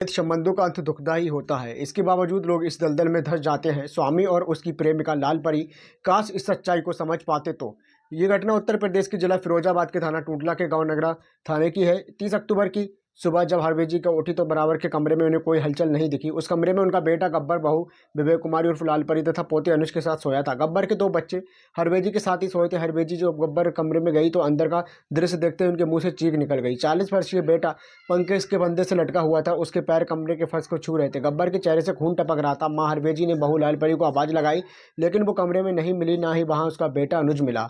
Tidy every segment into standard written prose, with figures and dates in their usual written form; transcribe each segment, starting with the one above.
संबंधों का अंत दुखदाई होता है। इसके बावजूद लोग इस दलदल में धंस जाते हैं। स्वामी और उसकी प्रेमिका लाल परी काश इस सच्चाई को समझ पाते तो। ये घटना उत्तर प्रदेश के जिला फिरोजाबाद के थाना टूडला के गांव नगरा थाने की है। 30 अक्टूबर की सुबह जब हरवेजी का उठी तो बराबर के कमरे में उन्हें कोई हलचल नहीं दिखी। उस कमरे में उनका बेटा गब्बर, बहू विवेक कुमारी उर्फ लाल परी तथा पोते अनुज के साथ सोया था। गब्बर के 2 बच्चे हरवेजी के साथ ही सोए थे। हरवेजी जो गब्बर कमरे में गई तो अंदर का दृश्य देखते ही उनके मुंह से चीख निकल गई। 40 वर्षीय बेटा पंखे के बंदे से लटका हुआ था। उसके पैर कमरे के फर्श को छू रहे थे। गब्बर के चेहरे से खून टपक रहा था। माँ हरवेजी ने बहू लाल परी को आवाज लगाई, लेकिन वो कमरे में नहीं मिली, ना ही वहां उसका बेटा अनुज मिला।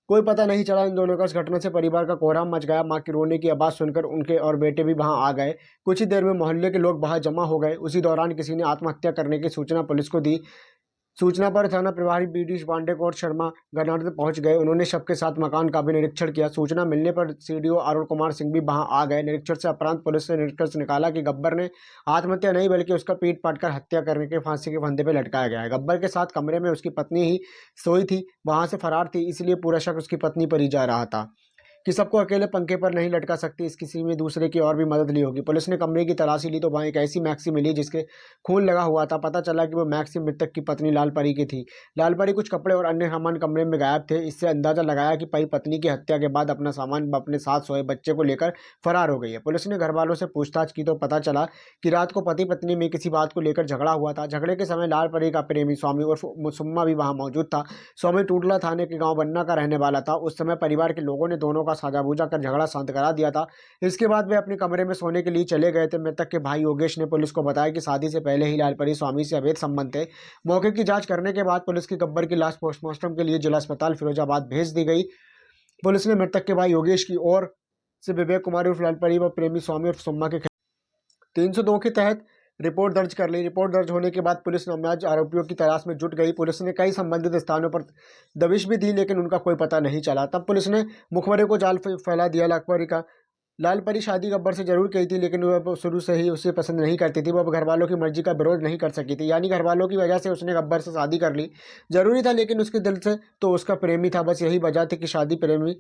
कोई पता नहीं चला इन दोनों का। इस घटना से परिवार का कोहराम मच गया। मां की रोने की आवाज सुनकर उनके और बेटे भी वहां आ गए। कुछ ही देर में मोहल्ले के लोग बाहर जमा हो गए। उसी दौरान किसी ने आत्महत्या करने की सूचना पुलिस को दी। सूचना पर थाना प्रभारी बीडी पांडे और शर्मा घटनास्थल पहुंच गए। उन्होंने शव के साथ मकान का भी निरीक्षण किया। सूचना मिलने पर सीडीओ अरुण कुमार सिंह भी वहां आ गए। निरीक्षण से उपरांत पुलिस ने निष्कर्ष निकाला कि गब्बर ने आत्महत्या नहीं बल्कि उसका पीट पाट कर हत्या करने के फांसी के फंदे पर लटकाया गया है। गब्बर के साथ कमरे में उसकी पत्नी ही सोई थी, वहां से फरार थी, इसलिए पूरा शक उसकी पत्नी पर ही जा रहा था कि सबको अकेले पंखे पर नहीं लटका सकती, इस किसी में दूसरे की और भी मदद ली होगी। पुलिस ने कमरे की तलाशी ली तो वहां एक ऐसी मैक्सी मिली जिसके खून लगा हुआ था। पता चला कि वो मैक्सी मृतक की पत्नी लाल परी की थी। लाल परी कुछ कपड़े और अन्य सामान कमरे में गायब थे। इससे अंदाजा लगाया कि परी पत्नी की हत्या के बाद अपना सामान अपने साथ सोए बच्चे को लेकर फरार हो गई है। पुलिस ने घर वालों से पूछताछ की तो पता चला कि रात को पति पत्नी में किसी बात को लेकर झगड़ा हुआ था। झगड़े के समय लाल परी का प्रेमी स्वामी उर्फ मुसम्मा भी वहां मौजूद था। स्वामी टूडला थाने के गांव बन्ना का रहने वाला था। उस समय परिवार के लोगों ने दोनों का साझा बूझा कर झगड़ा शांत करा दिया था। इसके बाद वे अपने कमरे में सोने के लिए चले गए थे। मृतक के भाई योगेश ने पुलिस को बताया कि शादी से पहले ही लाल परी स्वामी से अवैध संबंध थे। मौके की जांच करने के बाद पुलिस की गब्बर की लाश पोस्टमार्टम के लिए जिला अस्पताल फिरोजाबाद भेज दी गई। पुलिस ने मृतक के भाई योगेश की ओर से विवेक कुमारी उर्फ लाल परी व प्रेमी स्वामी उर्फ सुम्मा के 302 के तहत रिपोर्ट दर्ज कर ली। रिपोर्ट दर्ज होने के बाद पुलिस नामजद आरोपियों की तलाश में जुट गई। पुलिस ने कई संबंधित स्थानों पर दबिश भी दी, लेकिन उनका कोई पता नहीं चला। तब पुलिस ने मुखबरे को जाल फैला दिया। लाल का लाल परी शादी गब्बर से जरूर की थी, लेकिन वह शुरू से ही उसे पसंद नहीं करती थी। वह घर वालों की मर्जी का विरोध नहीं कर सकी थी, यानी घर वालों की वजह से उसने गब्बर से शादी कर ली। जरूरी था, लेकिन उसके दिल से तो उसका प्रेमी था। बस यही वजह थी कि शादी प्रेमी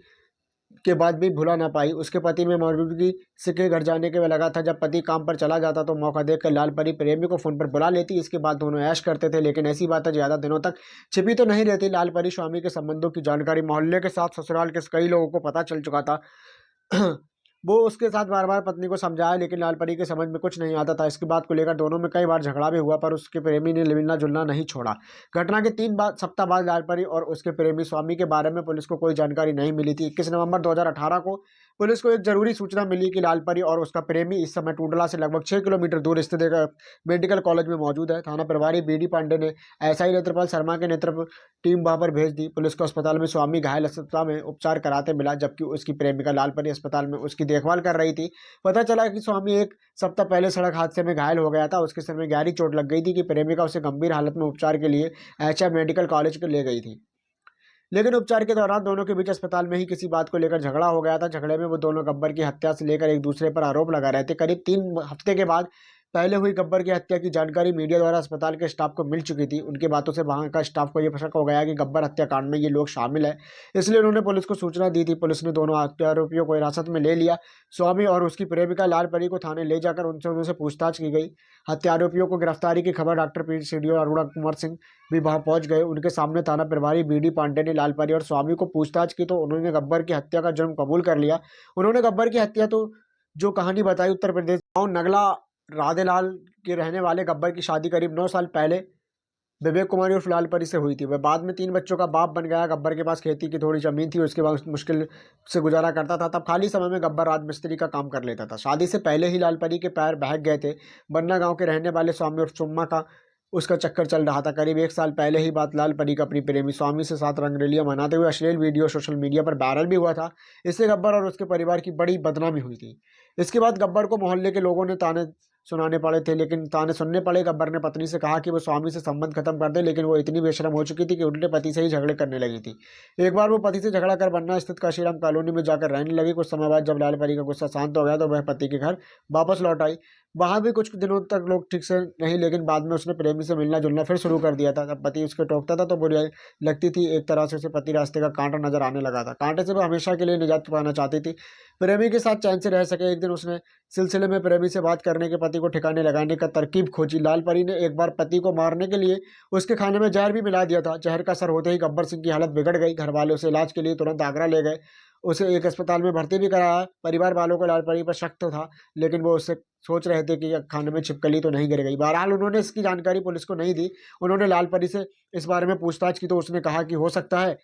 के बाद भी भुला ना पाई। उसके पति में मौजूदगी से के घर जाने के में लगा था। जब पति काम पर चला जाता तो मौका देखकर लाल परी प्रेमी को फोन पर बुला लेती। इसके बाद दोनों ऐश करते थे, लेकिन ऐसी बातें ज्यादा दिनों तक छिपी तो नहीं रहती। लाल परी स्वामी के संबंधों की जानकारी मोहल्ले के साथ ससुराल के कई लोगों को पता चल चुका था। वो उसके साथ बार बार पत्नी को समझाया, लेकिन लाल परी के समझ में कुछ नहीं आता था। इसकी बात को लेकर दोनों में कई बार झगड़ा भी हुआ, पर उसके प्रेमी ने मिलना जुलना नहीं छोड़ा। घटना के 3 सप्ताह बाद लाल परी और उसके प्रेमी स्वामी के बारे में पुलिस को कोई जानकारी नहीं मिली थी। 21 नवंबर 2018 को पुलिस को एक जरूरी सूचना मिली कि लाल परी और उसका प्रेमी इस समय टूडला से लगभग 6 किलोमीटर दूर स्थित एक मेडिकल कॉलेज में मौजूद है। थाना प्रभारी बीडी पांडे ने एसआई नेत्रपाल शर्मा के नेतृत्व टीम वहां पर भेज दी। पुलिस को अस्पताल में स्वामी घायल अस्पताल में उपचार कराते मिला, जबकि उसकी प्रेमिका लाल परी अस्पताल में उसकी देखभाल कर रही थी। पता चला कि स्वामी 1 सप्ताह पहले सड़क हादसे में घायल हो गया था। उसके सिर में गहरी चोट लग गई थी कि प्रेमिका उसे गंभीर हालत में उपचार के लिए एचएम मेडिकल कॉलेज को ले गई थी, लेकिन उपचार के दौरान दोनों के बीच अस्पताल में ही किसी बात को लेकर झगड़ा हो गया था। झगड़े में वो दोनों गब्बर की हत्या से लेकर एक दूसरे पर आरोप लगा रहे थे। करीब 3 हफ्ते के बाद पहले हुई गब्बर की हत्या की जानकारी मीडिया द्वारा अस्पताल के स्टाफ को मिल चुकी थी। उनकी बातों से वहां का स्टाफ को यह शक हो गया कि गब्बर हत्याकांड में ये लोग शामिल है, इसलिए उन्होंने पुलिस को सूचना दी थी। पुलिस ने दोनों आरोपियों को हिरासत में ले लिया। स्वामी और उसकी प्रेमिका लाल परी को थाने ले जाकर उनसे पूछताछ की गई। हत्या आरोपियों को गिरफ्तारी की खबर doctor P CDO Arun Kumar Singh भी वहां पहुंच गए। उनके सामने थाना प्रभारी बीडी पांडे ने लाल परी और स्वामी को पूछताछ की तो उन्होंने गब्बर की हत्या का जुर्म कबूल कर लिया। उन्होंने गब्बर की हत्या तो जो कहानी बताई उत्तर प्रदेश गांव नगला राधेलाल के रहने वाले गब्बर की शादी करीब 9 साल पहले विवेक कुमारी और लाल परी से हुई थी। वह बाद में 3 बच्चों का बाप बन गया। गब्बर के पास खेती की थोड़ी जमीन थी, उसके बाद मुश्किल से गुजारा करता था। तब खाली समय में गब्बर राजमिस्त्री का काम कर लेता था। शादी से पहले ही लाल परी के पैर बहक गए थे। बन्ना गांव के रहने वाले स्वामी और सुम्मा का उसका चक्कर चल रहा था। करीब 1 साल पहले ही बात लाल परी का अपनी प्रेमी स्वामी से साथ रंगरेलियां मनाते हुए अश्लील वीडियो सोशल मीडिया पर वायरल भी हुआ था। इससे गब्बर और उसके परिवार की बड़ी बदनामी हुई थी। इसके बाद गब्बर को मोहल्ले के लोगों ने ताने सुनाने पड़े थे, लेकिन ताने सुनने पड़े। गब्बर ने पत्नी से कहा कि वो स्वामी से संबंध खत्म कर दे, लेकिन वो इतनी बेशरम हो चुकी थी कि उल्टे पति से ही झगड़े करने लगी थी। एक बार वो पति से झगड़ा कर बन्ना स्थित काशीराम कॉलोनी में जाकर रहने लगी। कुछ समय बाद जब लाल परी का गुस्सा शांत हो गया तो वह पति के घर वापस लौट आई। वहाँ भी कुछ दिनों तक लोग ठीक से नहीं, लेकिन बाद में उसने प्रेमी से मिलना जुलना फिर शुरू कर दिया था। जब पति उसको टोकता था तो बुरी लगती थी, एक तरह से उसे पति रास्ते का कांटा नजर आने लगा था। कांटे से वो हमेशा के लिए निजात पाना चाहती थी, प्रेमी के साथ चैन से रह सके। एक दिन उसने सिलसिले में प्रेमी से बात करने के पति को ठिकाने लगाने का तरकीब खोजी। लाल परी ने एक बार पति को मारने के लिए उसके खाने में जहर भी मिला दिया था। जहर का असर होते ही गब्बर सिंह की हालत बिगड़ गई। घर वाले उसे इलाज के लिए तुरंत आगरा ले गए, उसे एक अस्पताल में भर्ती भी कराया। परिवार वालों को लाल परी पर शक तो था, लेकिन वो उससे सोच रहे थे कि खाने में छिपकली तो नहीं गिर गई। बहरहाल उन्होंने इसकी जानकारी पुलिस को नहीं दी। उन्होंने लाल परी से इस बारे में पूछताछ की तो उसने कहा कि हो सकता है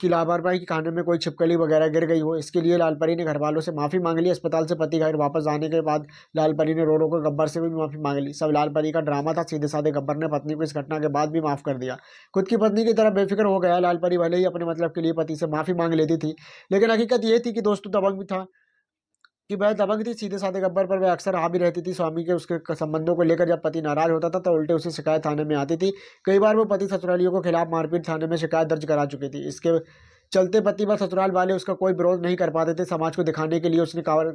कि लापरवाही के खाने में कोई छिपकली वगैरह गिर गई हो। इसके लिए लाल परी ने घर वालों से माफी मांग ली। अस्पताल से पति घर वापस आने के बाद लाल परी ने रो रो कर गब्बर से भी माफी मांग ली। सब लाल परी का ड्रामा था। सीधे साधे गब्बर ने पत्नी को इस घटना के बाद भी माफ कर दिया। खुद की पत्नी की तरह बेफिक्र हो गया। लाल परी भले ही अपने मतलब के लिए पति से माफी मांग लेती थी, लेकिन हकीकत ये थी कि दोस्तों दबंग भी था कि वह दबंग थी। सीधे साधे गब्बर पर वह अक्सर हावी रहती थी। स्वामी के उसके संबंधों को लेकर जब पति नाराज होता था तो उल्टे उसे शिकायत थाने में आती थी। कई बार वो पति ससुरालियों के खिलाफ मारपीट थाने में शिकायत दर्ज करा चुकी थी। इसके चलते पति व ससुराल वाले उसका कोई विरोध नहीं कर पाते थे। समाज को दिखाने के लिए उसने करवा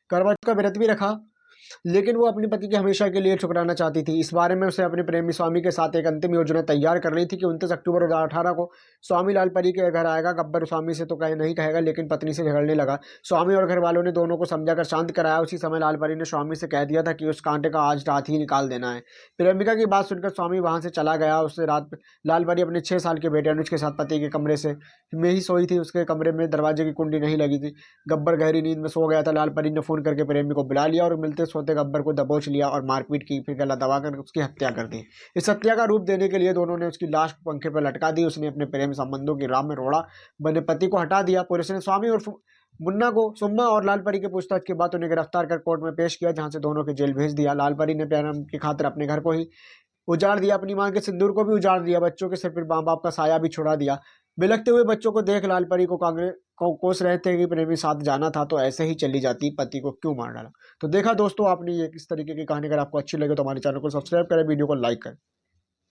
चौथ का व्रत भी रखा, लेकिन वो अपने पति के हमेशा के लिए ठुकराना चाहती थी। इस बारे में उसे अपने प्रेमी स्वामी के साथ एक अंतिम योजना तैयार करनी थी कि 29 अक्टूबर 2018 को स्वामी लाल परी के घर आएगा। गब्बर स्वामी से तो कहे नहीं कहेगा, लेकिन पत्नी से झगड़ने लगा। स्वामी और घर वालों ने दोनों को समझाकर शांत कराया। उसी समय लाल परी ने स्वामी से कह दिया था कि उस कांटे का आज रात ही निकाल देना है। प्रेमिका की बात सुनकर स्वामी वहां से चला गया। उससे रात लाल परी अपने 6 साल के बेटे अनुज के साथ पति के कमरे से में ही सोई थी। उसके कमरे में दरवाजे की कुंडी नहीं लगी थी। गब्बर गहरी नींद में सो गया था। लाल परी ने फोन करके प्रेमी को बुला लिया और मिलते सोते गब्बर को दबोच लिया और मारपीट की, फिर गला दबाकर उसकी हत्या कर दी। इस हत्या का रूप देने के लिए दोनों ने उसकी लाश को पंखे पर लटका दी। उसने अपने प्रेम संबंधों की राह में रोड़ा बने पति को हटा दिया। पुलिस ने स्वामी और मुन्ना को सुम्मा और लाल परी के पूछताछ के बाद उन्हें गिरफ्तार कर कोर्ट में पेश किया, जहां से दोनों के जेल भेज दिया। लाल परी ने प्यार की खातिर अपने घर को ही उजाड़ दिया, अपनी मां के सिंदूर को भी उजाड़ दिया, बच्चों के सिर पर माँ बाप का साया भी छुड़ा दिया। बिलखते हुए बच्चों को देख लाल परी को कांग्रेस को कोस रहे थे कि प्रेमी साथ जाना था तो ऐसे ही चली जाती, पति को क्यों मार डाला। तो देखा दोस्तों आपने ये किस तरीके की कहानी। अगर आपको अच्छी लगे तो हमारे चैनल को सब्सक्राइब करें, वीडियो को लाइक करें।